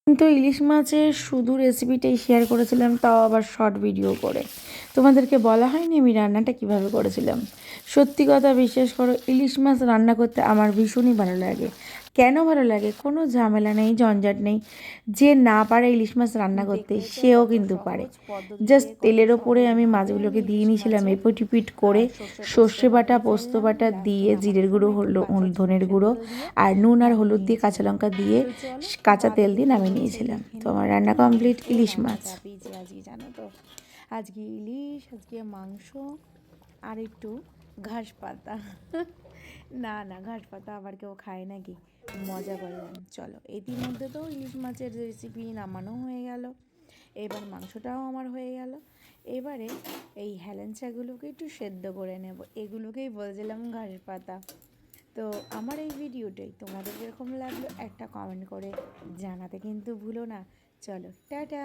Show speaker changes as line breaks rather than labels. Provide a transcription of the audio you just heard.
কিন্তু ইলিশ মাছের শুধু রেসিপিটাই শেয়ার করেছিলাম, তাও আবার শর্ট ভিডিও করে। তোমাদেরকে বলা হয়নি আমি রান্নাটা কিভাবে করেছিলাম। সত্যি কথা বিশ্বাস করো, ইলিশ মাছ রান্না করতে আমার ভীষণই ভালো লাগে। কেন ভালো লাগে? কোনো ঝামেলা নেই, ঝঞ্ঝাট নেই। যে না পারে ইলিশ মাছ রান্না করতে সেও কিন্তু পারে। জাস্ট তেলের ওপরে আমি মাছগুলোকে দিয়ে নিয়েছিলাম এপিট ওপিট করে, সর্ষে বাটা পোস্ত বাটা দিয়ে, জিরের গুঁড়ো ধনের গুঁড়ো আর নুন আর হলুদ দিয়ে, কাঁচা লঙ্কা দিয়ে, কাঁচা তেল দিয়ে নামিয়ে নিয়েছিলাম। তো আমার রান্না কমপ্লিট, ইলিশ মাছ।
আজকে জানো তো, আজকে ইলিশ, আজকে মাংস আর একটু ঘাস পাতা। না না, ঘাস পাতা আবার কেউ খায় নাকি? মজা করলাম। চলো, ইতিমধ্যে তো ইলিশ মাছের রেসিপি নামানো হয়ে গেল, এবার মাংসটাও আমার হয়ে গেল। এবারে এই হেলেঞ্চাগুলোকে একটু সেদ্ধ করে নেব, এগুলোকেই বলছিলাম ঘাস পাতা। তো আমার এই ভিডিওটাই তোমাদের কীরকম লাগলো একটা কমেন্ট করে জানাতে কিন্তু ভুলো না। চলো, টাটা।